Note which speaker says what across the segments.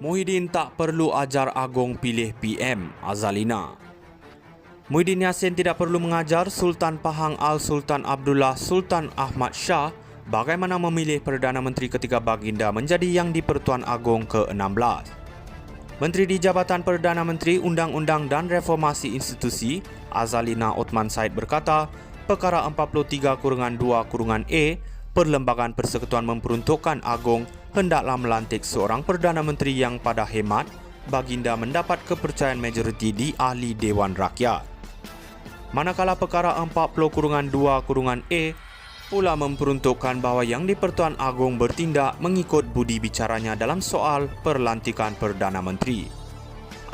Speaker 1: Muhyiddin tak perlu ajar Agong pilih PM, Azalina. Muhyiddin Yassin tidak perlu mengajar Sultan Pahang Al-Sultan Abdullah Sultan Ahmad Shah bagaimana memilih Perdana Menteri ketika baginda menjadi Yang di-Pertuan Agong ke-16. Menteri di Jabatan Perdana Menteri Undang-Undang dan Reformasi Institusi, Azalina Othman Said berkata, Perkara 43-2-E, Perlembagaan Persekutuan memperuntukkan Agong hendaklah melantik seorang Perdana Menteri yang pada hemat baginda mendapat kepercayaan majoriti di Ahli Dewan Rakyat. Manakala Perkara 40-2-E pula memperuntukkan bahawa Yang di-Pertuan Agong bertindak mengikut budi bicaranya dalam soal perlantikan Perdana Menteri.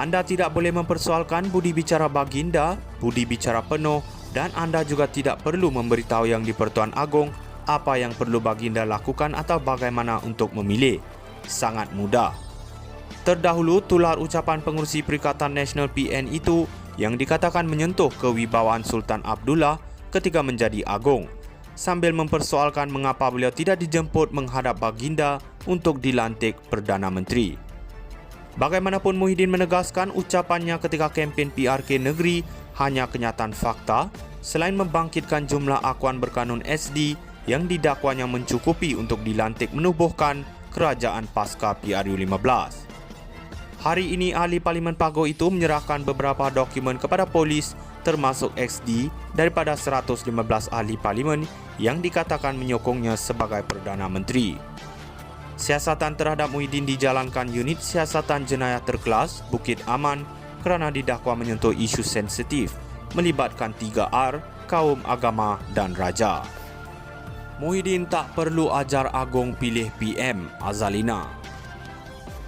Speaker 1: Anda tidak boleh mempersoalkan budi bicara baginda, budi bicara penuh, dan anda juga tidak perlu memberitahu Yang di-Pertuan Agong apa yang perlu baginda lakukan atau bagaimana untuk memilih. Sangat mudah. Terdahulu, tular ucapan pengurusi Perikatan Nasional PN itu yang dikatakan menyentuh kewibawaan Sultan Abdullah ketika menjadi Agong, sambil mempersoalkan mengapa beliau tidak dijemput menghadap baginda untuk dilantik Perdana Menteri. Bagaimanapun, Muhyiddin menegaskan ucapannya ketika kempen PRK negeri hanya kenyataan fakta, selain membangkitkan jumlah akuan berkanun SD yang didakwanya mencukupi untuk dilantik menubuhkan kerajaan pasca PRU 15. Hari ini, ahli Parlimen Pagoh itu menyerahkan beberapa dokumen kepada polis termasuk XD daripada 115 ahli parlimen yang dikatakan menyokongnya sebagai Perdana Menteri. Siasatan terhadap Muhyiddin dijalankan Unit Siasatan Jenayah Terkelas Bukit Aman kerana didakwa menyentuh isu sensitif melibatkan 3R, kaum, agama dan raja. Muhyiddin tak perlu ajar Agong pilih PM, Azalina.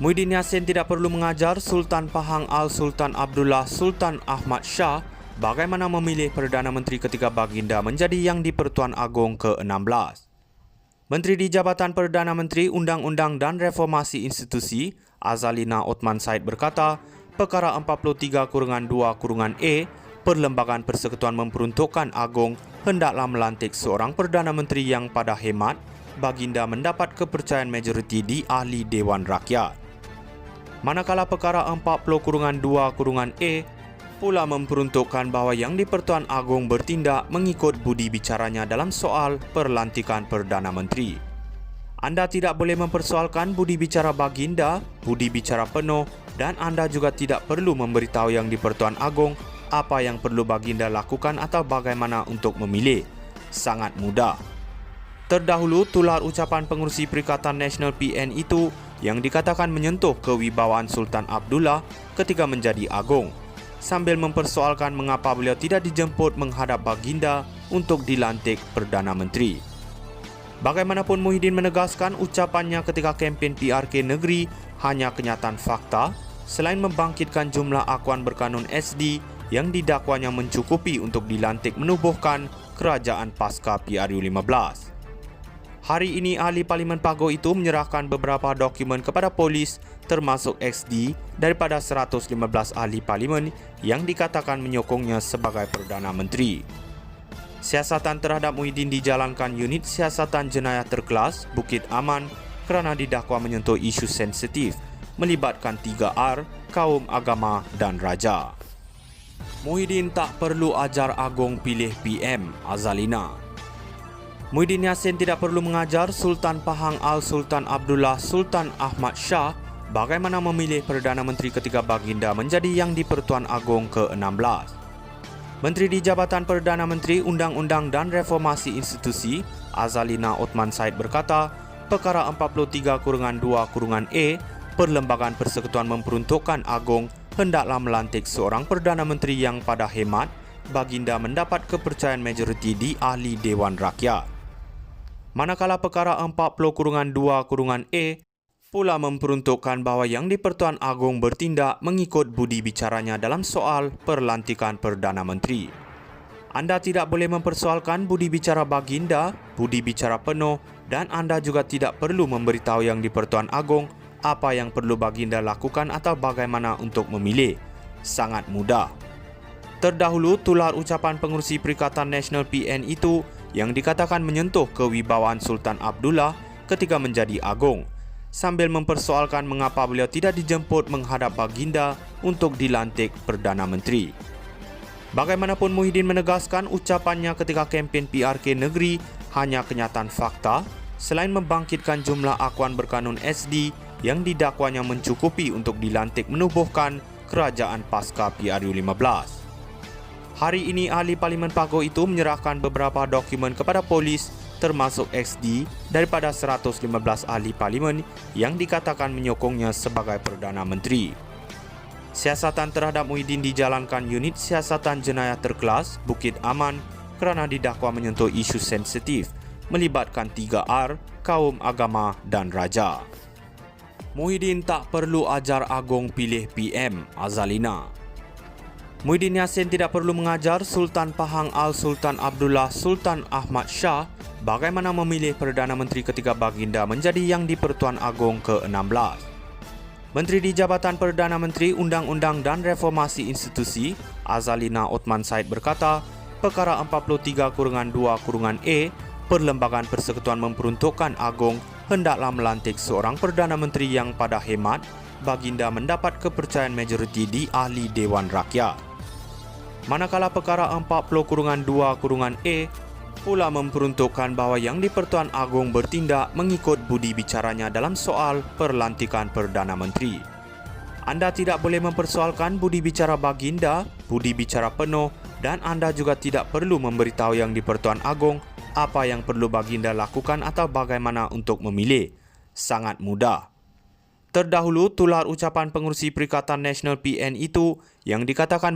Speaker 1: Muhyiddin Yassin tidak perlu mengajar Sultan Pahang Al-Sultan Abdullah Sultan Ahmad Shah bagaimana memilih Perdana Menteri ketika baginda menjadi Yang di-Pertuan Agong ke-16. Menteri di Jabatan Perdana Menteri Undang-Undang dan Reformasi Institusi, Azalina Othman Said berkata, Perkara 43-2-E, Perlembagaan Persekutuan memperuntukkan Agong hendaklah melantik seorang Perdana Menteri yang pada hemat baginda mendapat kepercayaan majoriti di Ahli Dewan Rakyat. Manakala Perkara 40-2-E pula memperuntukkan bahawa Yang di-Pertuan Agong bertindak mengikut budi bicaranya dalam soal perlantikan Perdana Menteri. Anda tidak boleh mempersoalkan budi bicara baginda, budi bicara penuh, dan anda juga tidak perlu memberitahu Yang di-Pertuan Agong apa yang perlu baginda lakukan atau bagaimana untuk memilih. Sangat mudah. Terdahulu, tular ucapan pengurusi Perikatan Nasional PN itu yang dikatakan menyentuh kewibawaan Sultan Abdullah ketika menjadi Agong, sambil mempersoalkan mengapa beliau tidak dijemput menghadap baginda untuk dilantik Perdana Menteri. Bagaimanapun, Muhyiddin menegaskan ucapannya ketika kempen PRK negeri hanya kenyataan fakta, selain membangkitkan jumlah akuan berkanun SD yang didakwanya mencukupi untuk dilantik menubuhkan kerajaan pasca PRU 15. Hari ini, ahli Parlimen Pagoh itu menyerahkan beberapa dokumen kepada polis termasuk XD daripada 115 ahli parlimen yang dikatakan menyokongnya sebagai Perdana Menteri. Siasatan terhadap Muhyiddin dijalankan Unit Siasatan Jenayah Terkelas Bukit Aman kerana didakwa menyentuh isu sensitif melibatkan 3R, kaum, agama dan raja. Muhyiddin tak perlu ajar Agong pilih PM, Azalina. Muhyiddin Yassin tidak perlu mengajar Sultan Pahang Al-Sultan Abdullah Sultan Ahmad Shah bagaimana memilih Perdana Menteri ketika baginda menjadi Yang di-Pertuan Agong ke-16. Menteri di Jabatan Perdana Menteri Undang-Undang dan Reformasi Institusi, Azalina Othman Said berkata, Perkara 43-2-E, Perlembagaan Persekutuan memperuntukkan Agong hendaklah melantik seorang Perdana Menteri yang pada hemat baginda mendapat kepercayaan majoriti di Ahli Dewan Rakyat. Manakala Perkara 40-2-E pula memperuntukkan bahawa Yang di-Pertuan Agong bertindak mengikut budi bicaranya dalam soal perlantikan Perdana Menteri. Anda tidak boleh mempersoalkan budi bicara baginda, budi bicara penuh, dan anda juga tidak perlu memberitahu Yang di-Pertuan Agong apa yang perlu baginda lakukan atau bagaimana untuk memilih. Sangat mudah. Terdahulu, tular ucapan pengurusi Perikatan Nasional PN itu yang dikatakan menyentuh kewibawaan Sultan Abdullah ketika menjadi Agong, sambil mempersoalkan mengapa beliau tidak dijemput menghadap baginda untuk dilantik Perdana Menteri. Bagaimanapun, Muhyiddin menegaskan ucapannya ketika kempen PRK negeri hanya kenyataan fakta selain membangkitkan jumlah akuan berkanun SD yang didakwanya mencukupi untuk dilantik menubuhkan kerajaan pasca PRU15. Hari ini, ahli Parlimen Pagoh itu menyerahkan beberapa dokumen kepada polis termasuk XD daripada 115 ahli parlimen yang dikatakan menyokongnya sebagai Perdana Menteri. Siasatan terhadap Muhyiddin dijalankan Unit Siasatan Jenayah Terkelas Bukit Aman kerana didakwa menyentuh isu sensitif melibatkan 3R, kaum, agama dan raja. Muhyiddin tak perlu ajar Agong pilih PM, Azalina. Muhyiddin Yassin tidak perlu mengajar Sultan Pahang Al-Sultan Abdullah Sultan Ahmad Shah bagaimana memilih Perdana Menteri ketika baginda menjadi Yang di-Pertuan Agong ke-16. Menteri di Jabatan Perdana Menteri Undang-Undang dan Reformasi Institusi, Azalina Othman Said berkata, Perkara 43-2-E, Perlembagaan Persekutuan memperuntukkan Agong hendaklah melantik seorang Perdana Menteri yang pada hemat baginda mendapat kepercayaan majoriti di Ahli Dewan Rakyat. Manakala Perkara 40-2-E pula memperuntukkan bahawa Yang di-Pertuan Agong bertindak mengikut budi bicaranya dalam soal perlantikan Perdana Menteri. Anda tidak boleh mempersoalkan budi bicara baginda, budi bicara penuh, dan anda juga tidak perlu memberitahu Yang di-Pertuan Agong apa yang perlu baginda lakukan atau bagaimana untuk memilih. Sangat mudah. Terdahulu, tular ucapan pengerusi Perikatan Nasional PN itu yang dikatakan